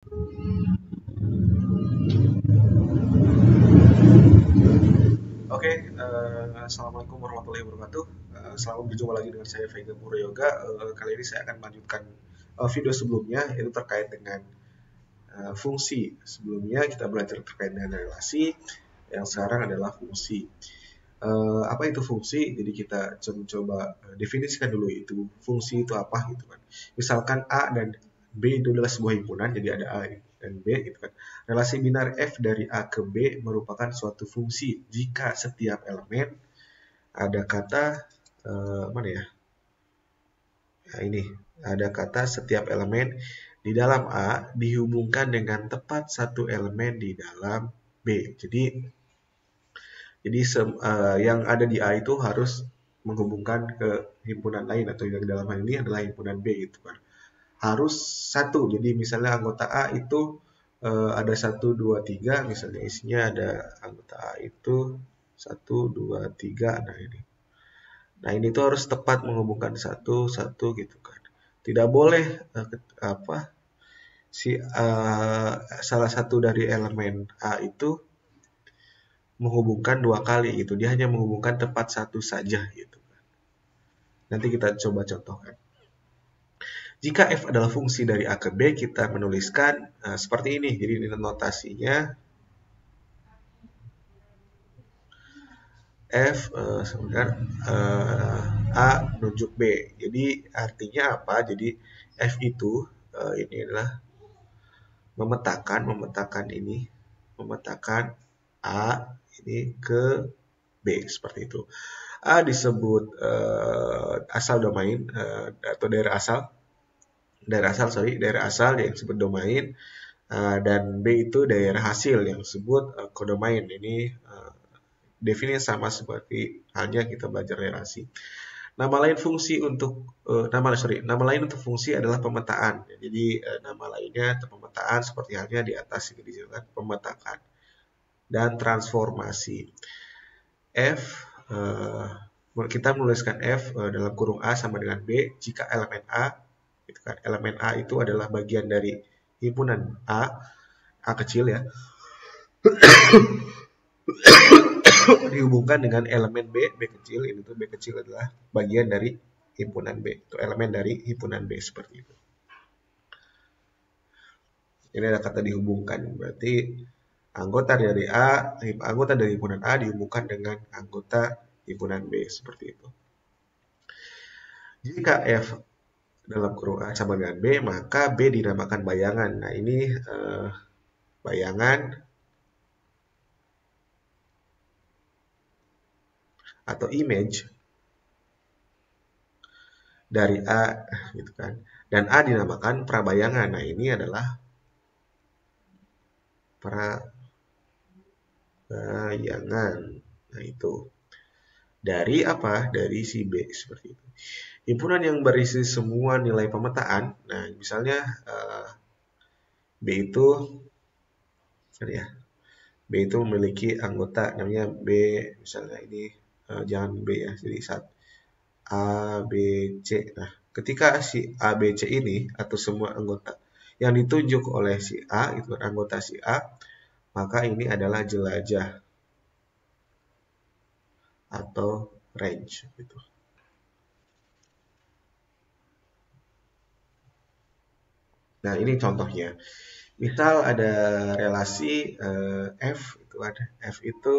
Oke, assalamualaikum warahmatullahi wabarakatuh. Selamat berjumpa lagi dengan saya Vega Yoga. Kali ini saya akan melanjutkan video sebelumnya, yaitu terkait dengan fungsi. Sebelumnya kita belajar terkait dengan relasi, yang sekarang adalah fungsi. Apa itu fungsi? Jadi kita coba definisikan dulu itu fungsi itu apa gitu kan. Misalkan A dan B itu adalah sebuah himpunan, jadi ada A dan B gitu kan. Relasi binar F dari A ke B merupakan suatu fungsi jika setiap elemen ada kata mana ya? Nah, ini ada kata setiap elemen di dalam A dihubungkan dengan tepat satu elemen di dalam B. Jadi yang ada di A itu harus menghubungkan ke himpunan lain, atau yang dalam hal ini adalah himpunan B gitu kan. Harus satu. Jadi misalnya anggota A itu ada 1, 2, 3, misalnya isinya ada anggota A itu 1, 2, 3. Nah ini tuh harus tepat menghubungkan satu satu gitu kan. Tidak boleh salah satu dari elemen A itu menghubungkan dua kali gitu. Dia hanya menghubungkan tepat satu saja gitu. Nanti kita coba contohkan. Jika F adalah fungsi dari A ke B, kita menuliskan seperti ini. Jadi ini notasinya F A menunjuk B. Jadi artinya apa? Jadi F itu ini adalah memetakan A ini ke B seperti itu. A disebut asal domain atau daerah asal yang disebut domain, dan B itu daerah hasil yang disebut kodomain. Ini definisi sama seperti halnya kita belajar relasi. Nama lain untuk fungsi adalah pemetaan. Jadi nama lainnya atau pemetaan seperti halnya di atas ini dijelaskan pemetaan dan transformasi. F kita menuliskan F dalam kurung A sama dengan B jika elemen A gitu kan. Elemen A itu adalah bagian dari himpunan A kecil ya. Dihubungkan dengan elemen B kecil. Ini tuh B kecil adalah bagian dari himpunan B. Itu elemen dari himpunan B seperti itu. Ini ada kata dihubungkan, berarti anggota dari himpunan A dihubungkan dengan anggota himpunan B seperti itu. Jika F dalam kurung A sama dengan B, maka B dinamakan bayangan. Nah ini bayangan atau image dari A gitu kan. Dan A dinamakan prabayangan. Nah ini adalah prabayangan. Nah itu dari apa? Dari si B seperti itu. Himpunan yang berisi semua nilai pemetaan. Nah misalnya B itu memiliki anggota namanya B, misalnya ini jangan B ya, jadi saat A, B, C. Nah, ketika si A, B, C ini atau semua anggota yang ditunjuk oleh si A, itu anggota si A, maka ini adalah jelajah atau range gitu. Nah, ini contohnya. Misal ada relasi F itu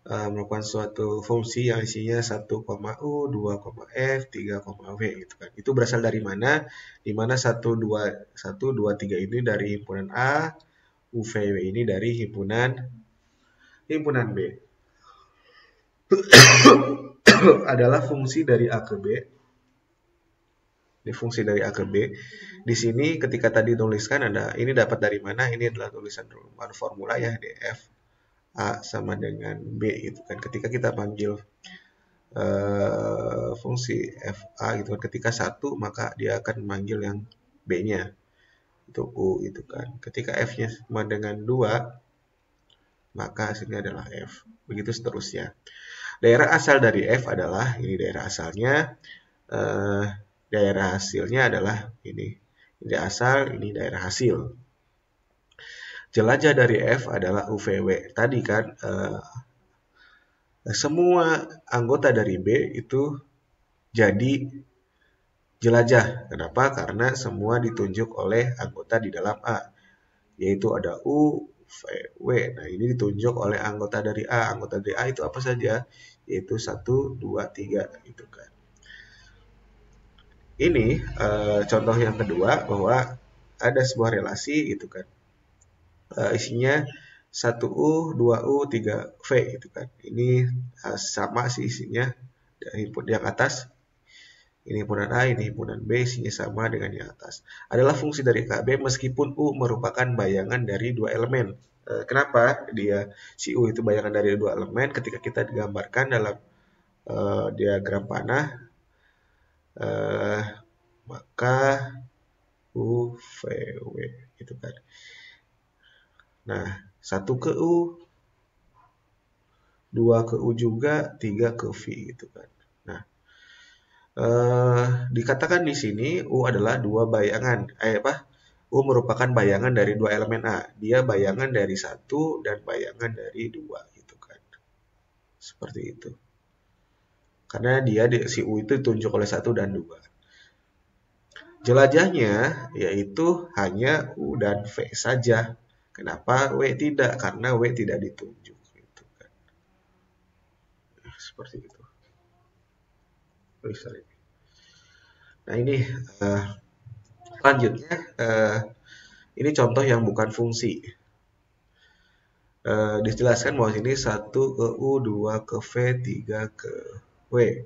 merupakan suatu fungsi yang isinya 1,U, 2,F, 3,W gitu kan. Itu berasal dari mana? Di mana 1, 2, 3 ini dari himpunan A, U, V, W ini dari himpunan B. Adalah fungsi dari A ke B. Ini fungsi dari A ke B. Di sini ketika tadi tuliskan ada, ini dapat dari mana? Ini adalah tulisan rumus formula ya, df A sama dengan B gitu kan. Ketika kita panggil fungsi FA gitu kan, ketika 1 maka dia akan memanggil yang B-nya itu U gitu kan. Ketika F-nya sama dengan 2 maka hasilnya adalah F. Begitu seterusnya. Daerah asal dari F adalah ini daerah asalnya, daerah hasilnya adalah ini daerah asal, ini daerah hasil. jelajah dari F adalah UVW. Tadi kan semua anggota dari B itu jadi jelajah. Kenapa? Karena semua ditunjuk oleh anggota di dalam A, yaitu ada U, V, W. Nah, ini ditunjuk oleh anggota dari A. Anggota dari A itu apa saja? Yaitu 1, 2, 3 gitu kan. Ini contoh yang kedua bahwa ada sebuah relasi gitu kan. Isinya 1U, 2U, 3V gitu kan. Ini sama sih isinya dari input yang atas. Ini himpunan A, ini himpunan B, isinya sama dengan yang atas. Adalah fungsi dari KB meskipun U merupakan bayangan dari dua elemen. Kenapa si U itu bayangan dari dua elemen? Ketika kita digambarkan dalam diagram panah, maka U, V, W gitu kan. Nah, 1 ke U, 2 ke U juga, 3 ke V gitu kan. Nah, dikatakan di sini U adalah dua bayangan. U merupakan bayangan dari dua elemen A. Dia bayangan dari 1 dan bayangan dari 2 gitu kan. Seperti itu. Karena si U itu ditunjuk oleh 1 dan 2. Jelajahnya yaitu hanya U dan V saja. Kenapa W tidak? Karena W tidak ditunjuk gitu kan. Seperti itu. Nah, ini selanjutnya ini contoh yang bukan fungsi. Dijelaskan bahwa sini 1 ke U, 2 ke V, 3 ke W.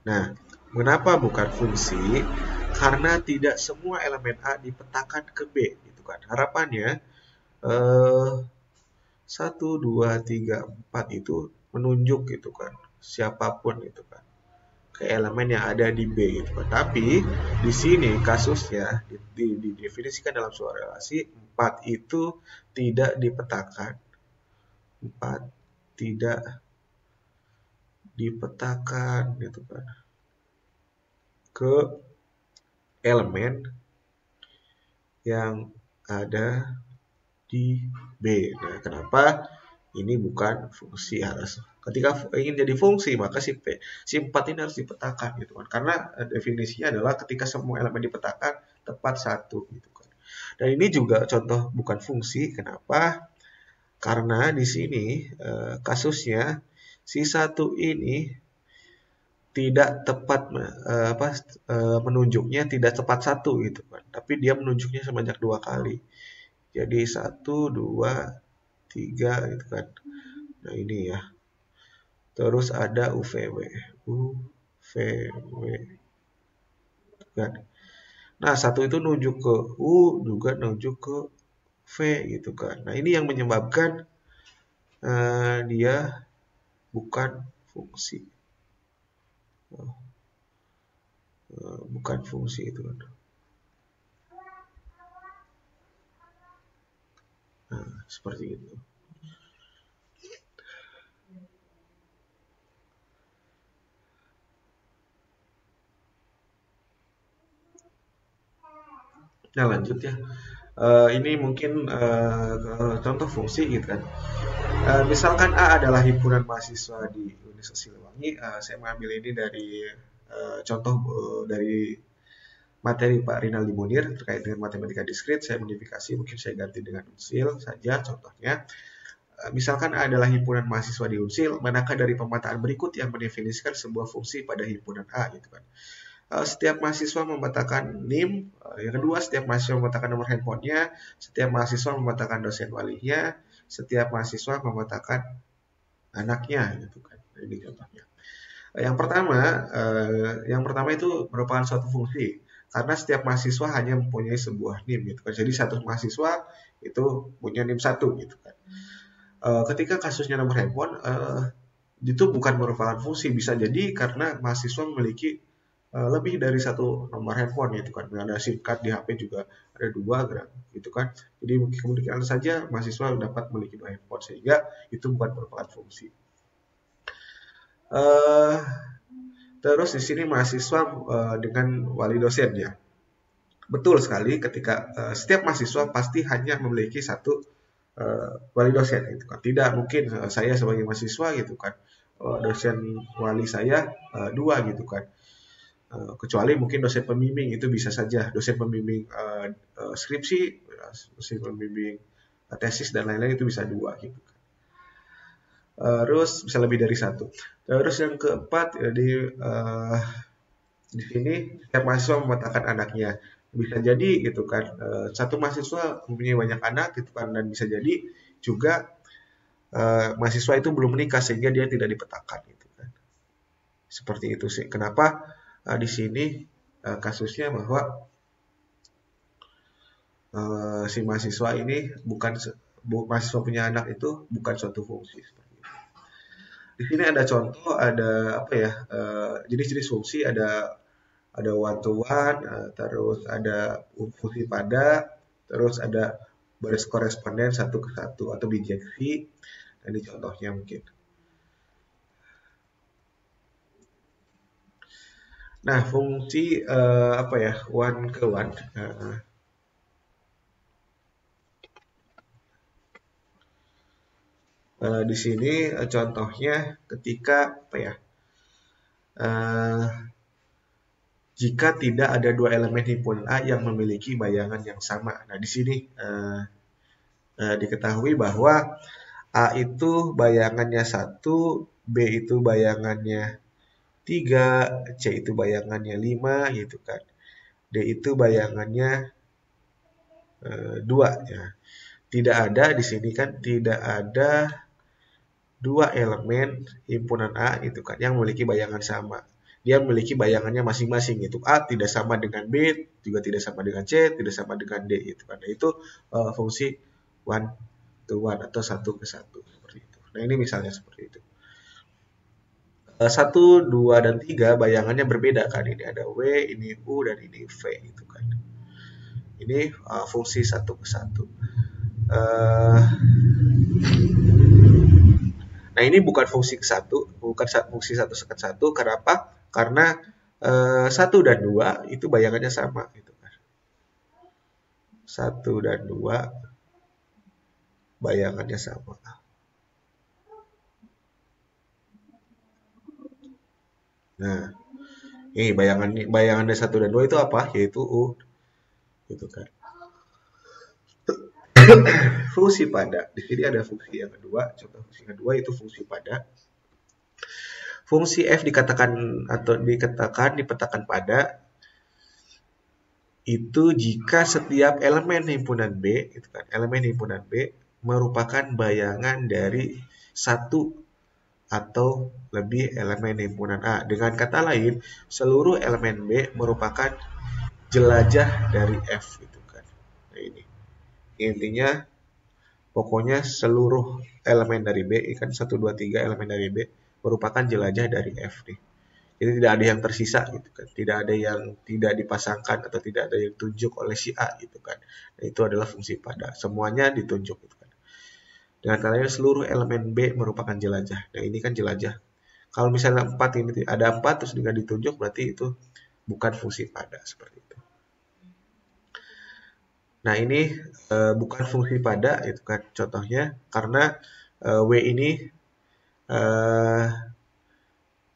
Nah, mengapa bukan fungsi? Karena tidak semua elemen A dipetakan ke B, gitu kan. Harapannya 1, 2, 3, 4 itu menunjuk gitu kan, siapapun gitu kan, ke elemen yang ada di B gitu kan. Tapi di sini kasusnya didefinisikan dalam sebuah relasi 4 itu tidak dipetakan. 4 tidak dipetakan gitu kan ke elemen yang ada di B. Nah, kenapa ini bukan fungsi? Harus ketika ingin jadi fungsi maka si 4 ini harus dipetakan gitu kan. Karena definisinya adalah ketika semua elemen dipetakan tepat 1 gitu kan. Dan ini juga contoh bukan fungsi. Kenapa? Karena di sini kasusnya si 1 ini tidak tepat menunjuknya tidak tepat 1 gitu kan. Tapi dia menunjuknya sebanyak 2 kali. Jadi 1, 2, 3 gitu kan. Nah, ini ya. Terus ada UVW. UVW. Kan. Nah, 1 itu nunjuk ke U, juga nunjuk ke V gitu kan. Nah, ini yang menyebabkan dia bukan fungsi. Bukan fungsi itu kan. Nah, seperti itu. Nah, lanjut ya. Ini mungkin contoh fungsi gitu kan. Misalkan A adalah himpunan mahasiswa di Universitas Siliwangi. Saya mengambil ini dari contoh dari materi Pak Rinaldi Munir terkait dengan matematika diskrit. Saya modifikasi, mungkin saya ganti dengan Unsil saja contohnya. Misalkan A adalah himpunan mahasiswa di Unsil, manakah dari pemetaan berikut yang mendefinisikan sebuah fungsi pada himpunan A gitu kan. Setiap mahasiswa memetakan NIM, yang kedua setiap mahasiswa memetakan nomor handphonenya, setiap mahasiswa memetakan dosen walinya, setiap mahasiswa memetakan anaknya gitu kan. Ini contohnya. Yang pertama itu merupakan suatu fungsi karena setiap mahasiswa hanya mempunyai sebuah NIM gitu kan. Jadi satu mahasiswa itu punya NIM 1 gitu kan. Ketika kasusnya nomor handphone itu bukan merupakan fungsi, bisa jadi karena mahasiswa memiliki lebih dari satu nomor handphone gitu kan. Ada SIM card di HP juga ada 2 gitu kan. Jadi kemungkinan saja mahasiswa dapat memiliki 2 handphone sehingga itu bukan merupakan fungsi. Terus di sini mahasiswa dengan wali dosen ya. betul sekali ketika setiap mahasiswa pasti hanya memiliki satu wali dosen gitu kan. Tidak mungkin saya sebagai mahasiswa gitu kan, dosen wali saya dua gitu kan. Kecuali mungkin dosen pembimbing itu bisa saja, dosen pembimbing skripsi, dosen pembimbing tesis dan lain-lain itu bisa dua gitu kan. Terus bisa lebih dari satu. Terus yang keempat, di sini setiap mahasiswa memetakan anaknya. Bisa jadi gitu kan, satu mahasiswa mempunyai banyak anak gitu kan, dan bisa jadi juga mahasiswa itu belum menikah sehingga dia tidak dipetakan gitu kan. Seperti itu sih. Kenapa di sini kasusnya bahwa si mahasiswa ini bukan mahasiswa punya anak itu bukan suatu fungsi. Di sini ada contoh, ada apa ya, jenis-jenis fungsi, ada one to one, terus ada fungsi pada, terus ada baris koresponden satu ke satu atau bijeksi. Ini contohnya mungkin. Nah, fungsi apa ya, one ke one. Di sini contohnya ketika apa ya, jika tidak ada dua elemen himpunan A yang memiliki bayangan yang sama. Nah, di sini diketahui bahwa A itu bayangannya 1, B itu bayangannya 3, C itu bayangannya 5 gitu kan. D itu bayangannya 2 ya. Tidak ada di sini kan, tidak ada dua elemen himpunan A itu kan yang memiliki bayangan sama. Dia memiliki bayangannya masing-masing, itu A tidak sama dengan B, juga tidak sama dengan C, tidak sama dengan D itu kan. Nah, itu fungsi one to one atau satu ke satu seperti itu. Nah, ini misalnya seperti itu. 1, 2, dan 3 bayangannya berbeda kan. Ini ada W, ini U, dan ini V gitu kan. Ini fungsi satu ke satu. Nah, ini bukan fungsi ke satu, bukan fungsi satu ke satu. Kenapa? Karena 1 dan 2 itu bayangannya sama gitu kan. 1 dan 2 bayangannya sama. Nah, ini bayangannya 1 dan 2 itu apa? Yaitu U gitu kan. Fungsi pada. Di sini ada fungsi yang kedua. Contoh fungsi kedua itu fungsi pada. Fungsi F dikatakan dipetakan pada itu jika setiap elemen himpunan B, itu kan, elemen himpunan B merupakan bayangan dari satu atau lebih elemen himpunan A. Dengan kata lain, seluruh elemen B merupakan jelajah dari F, gitu kan. Nah, ini intinya, pokoknya seluruh elemen dari B, kan 1, 2, 3 elemen dari B merupakan jelajah dari F nih. Jadi tidak ada yang tersisa gitu kan. Tidak ada yang tidak dipasangkan atau tidak ada yang ditunjuk oleh si A gitu kan. Nah, itu adalah fungsi pada. Semuanya ditunjuk gitu kan. Dengan kata lain, seluruh elemen B merupakan jelajah. Nah, ini kan jelajah. Kalau misalnya 4 ini ada 4 terus dengan ditunjuk, berarti itu bukan fungsi pada seperti itu. Nah, ini bukan fungsi pada itu kan contohnya, karena W ini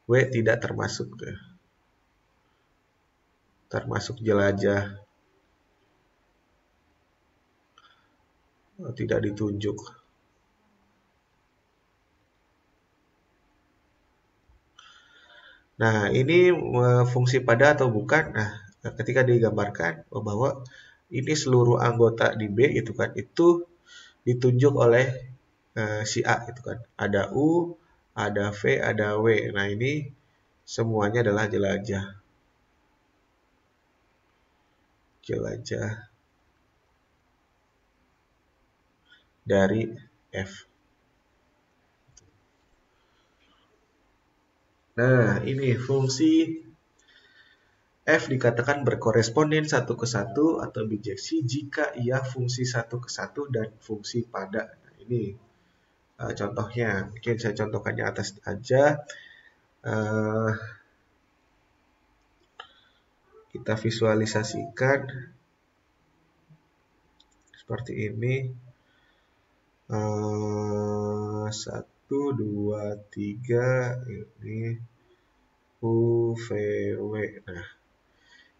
W tidak termasuk jelajah, tidak ditunjuk. Nah, ini fungsi pada atau bukan. Nah, ketika digambarkan bahwa ini seluruh anggota di B itu kan, itu ditunjuk oleh si A itu kan. Ada U, ada V, ada W. Nah, ini semuanya adalah jelajah. Jelajah dari F. Nah, ini fungsi F dikatakan berkoresponden satu ke satu atau bijeksi jika ia fungsi satu ke satu dan fungsi pada. Nah, ini contohnya, mungkin saya contohkan di atas aja. Kita visualisasikan. seperti ini. 1, 2, 3 ini U, V, W. Nah,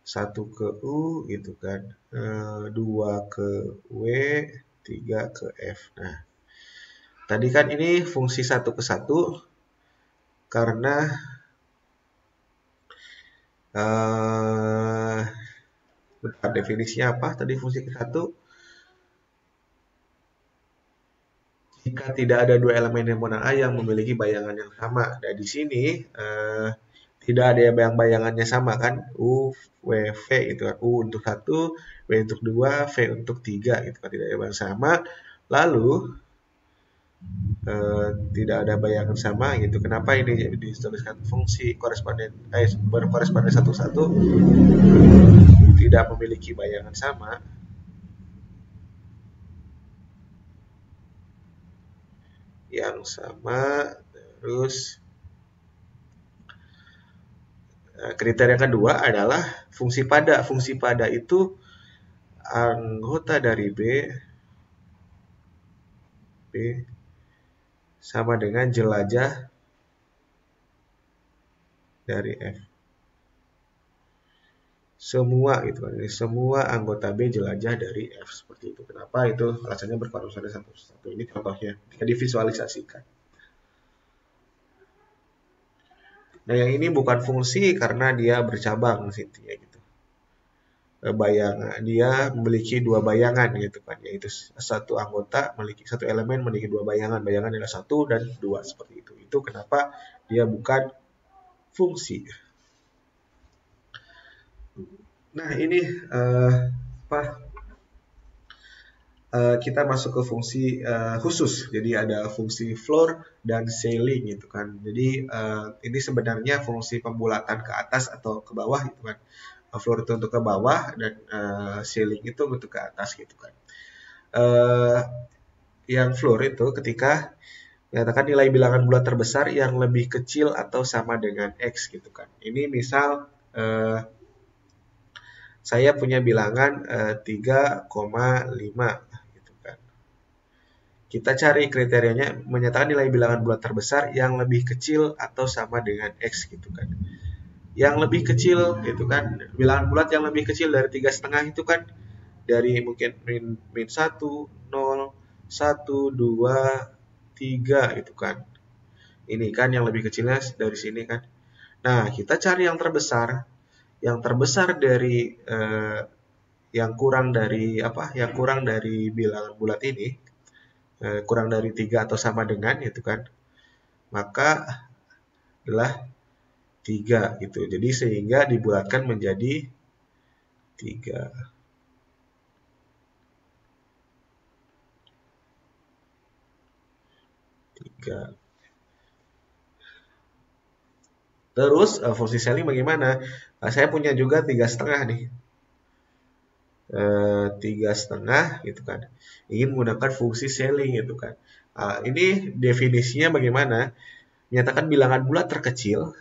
1 ke U gitu kan, 2 ke W, 3 ke F. Nah, tadi kan ini fungsi 1 ke 1 karena definisinya apa tadi fungsi ke 1? Jika tidak ada dua elemen himpunan A yang memiliki bayangan yang sama. Nah, di sini tidak ada yang bayangannya sama kan, U, W, V itu kan, U untuk 1, W untuk 2, V untuk 3 gitu kan, tidak ada yang sama. Lalu tidak ada bayangan sama gitu. Kenapa ini dituliskan fungsi koresponden berkoresponden satu-satu tidak memiliki bayangan sama? Yang sama terus kriteria kedua adalah fungsi pada. Fungsi pada itu anggota dari B sama dengan jelajah dari F. Semua gitu kan. Semua anggota B jelajah dari F seperti itu. Kenapa itu? Alasannya berkoresponden satu-satu. Ini contohnya jika divisualisasikan. Nah, yang ini bukan fungsi karena dia bercabang intinya gitu. Bayangan dia memiliki dua bayangan gitu kan, yaitu satu anggota memiliki satu elemen memiliki dua bayangan. Bayangan adalah 1 dan 2 seperti itu. Itu kenapa dia bukan fungsi. Nah, ini kita masuk ke fungsi khusus. Jadi ada fungsi floor dan ceiling gitu kan. Jadi ini sebenarnya fungsi pembulatan ke atas atau ke bawah gitu kan. Floor itu untuk ke bawah dan ceiling itu untuk ke atas gitu kan. Yang floor itu ketika menyatakan nilai bilangan bulat terbesar yang lebih kecil atau sama dengan X gitu kan. Ini misal saya punya bilangan 3,5 gitu kan. Kita cari kriterianya menyatakan nilai bilangan bulat terbesar yang lebih kecil atau sama dengan X gitu kan. Yang lebih kecil itu kan, bilangan bulat yang lebih kecil dari 3,5 itu kan dari mungkin min 1, 0, 1, 2, 3 itu kan. Ini kan yang lebih kecilnya dari sini kan. Nah, kita cari yang terbesar. Yang terbesar dari yang kurang dari apa? Yang kurang dari bilangan bulat ini, kurang dari 3 atau sama dengan itu kan. Maka adalah 3 gitu. Jadi sehingga dibulatkan menjadi 3. Terus fungsi ceiling bagaimana? Nah, saya punya juga 3,5 nih. 3,5 gitu kan. Ingin menggunakan fungsi ceiling gitu kan. Ini definisinya bagaimana? Menyatakan bilangan bulat terkecil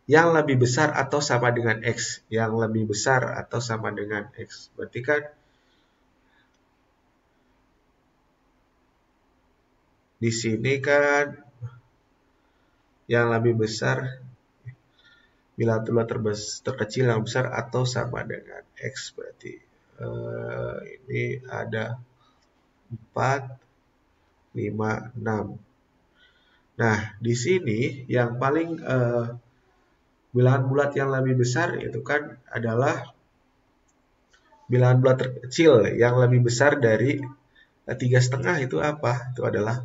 yang lebih besar atau sama dengan X. Yang lebih besar atau sama dengan X. Berarti kan di sini kan yang lebih besar bilangan bulat terkecil yang besar atau sama dengan X. Berarti ini ada 4, 5, 6. Nah, di sini yang paling bilangan bulat yang lebih besar itu kan adalah bilangan bulat terkecil yang lebih besar dari 3,5 itu apa? Itu adalah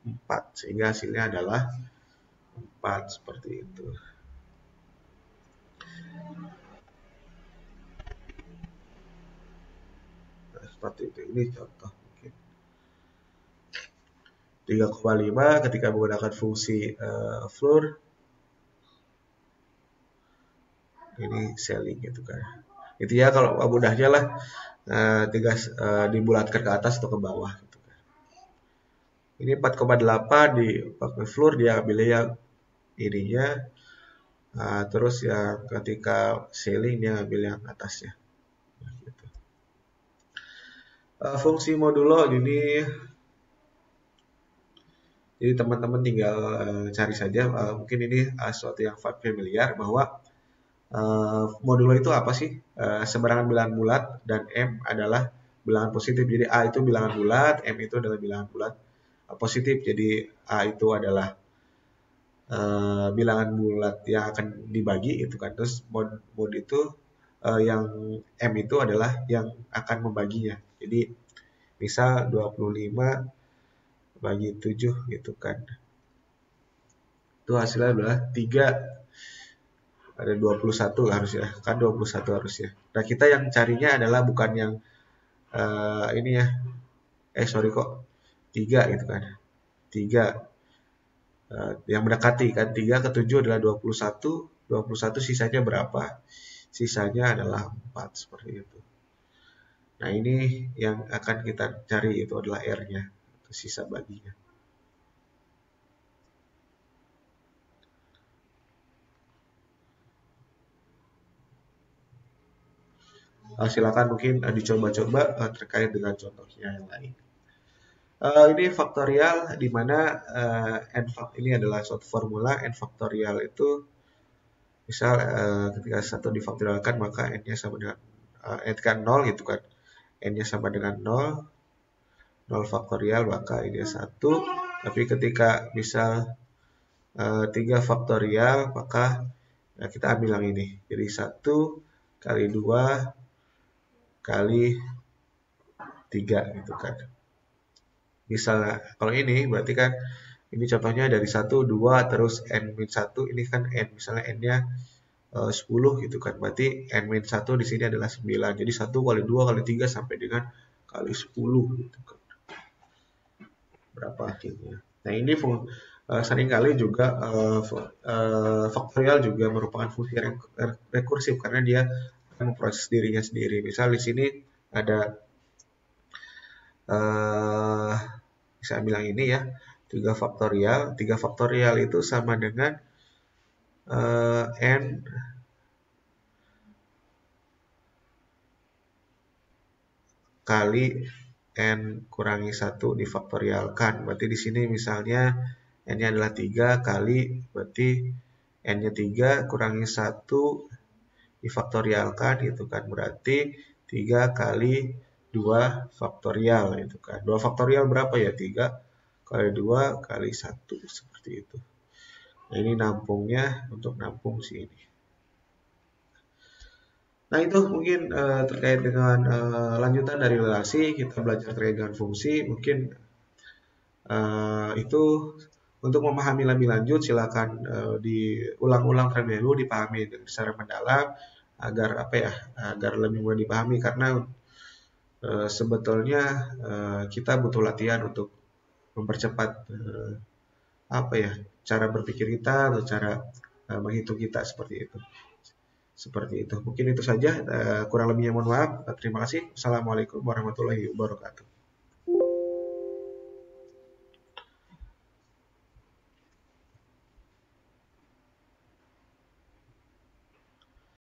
4. Sehingga hasilnya adalah 4 seperti itu. Nah, seperti itu. Ini contoh mungkin. 3,5 ketika menggunakan fungsi floor. Ini ceiling gitu kan. Itu ya kalau mudahnya lah dibulatkan ke atas atau ke bawah gitu kan. Ini 4,8 di pakai floor dia ambilnya yang ininya, terus yang ketika ceiling dia ambil yang atasnya gitu. Fungsi modulo ini, jadi teman-teman tinggal cari saja. Mungkin ini sesuatu yang familiar bahwa modulo itu apa sih? Sembarangan bilangan bulat dan M adalah bilangan positif. Jadi A itu bilangan bulat, M itu adalah bilangan bulat positif. Jadi A itu adalah bilangan bulat yang akan dibagi itu kan. Terus mod itu yang M itu adalah yang akan membaginya. Jadi misal 25 bagi 7 gitu kan. Itu hasilnya adalah 3, ada 21 harusnya. Kan 21 harusnya. Nah, kita yang carinya adalah bukan yang ini ya. Sorry kok. 3 gitu kan. 3 yang mendekati kan. 3 ke 7 adalah 21. 21 sisanya berapa? Sisanya adalah 4 seperti itu. Nah, ini yang akan kita cari, itu adalah R-nya, sisa baginya. Silakan mungkin dicoba-coba terkait dengan contohnya yang lain. Ini faktorial di mana ini adalah suatu formula. N faktorial itu misal ketika 1 difaktorialkan maka n-nya sama dengan n kan 0 gitu kan. N-nya sama dengan 0. 0 faktorial maka ini 1. Tapi ketika misal 3 faktorial maka kita ambil yang ini. Jadi 1 kali 2 kali 3 gitu kan. Misalnya kalau ini berarti kan ini contohnya dari 1, 2, terus n-1, ini kan n, misalnya n-nya 10 gitu kan. Berarti n-1 di sini adalah 9. Jadi 1 kali 2 kali 3 sampai dengan kali 10 gitu kan. Berapa akhirnya. Nah, ini seringkali juga faktorial juga merupakan fungsi rekursif karena dia memproses dirinya sendiri. Misal di sini ada saya bilang ini ya, 3 faktorial. 3 faktorial itu sama dengan n kali n kurangi 1 difaktorialkan. Berarti di sini misalnya n-nya adalah 3 kali, berarti n-nya 3 kurangi 1 difaktorialkan gitu kan. Berarti 3 kali 2 faktorial gitu kan. 2 faktorial berapa ya? 3 kali 2 kali 1 seperti itu. Nah, ini nampungnya untuk nampung sini. Nah, itu mungkin terkait dengan lanjutan dari relasi, kita belajar terkait dengan fungsi. Mungkin itu untuk memahami lebih lanjut silakan diulang-ulang terlebih dahulu, dipahami secara mendalam agar agar lebih mudah dipahami karena sebetulnya kita butuh latihan untuk mempercepat cara berpikir kita atau cara menghitung kita seperti itu. Mungkin itu saja, kurang lebihnya mohon maaf. Terima kasih. Assalamualaikum warahmatullahi wabarakatuh.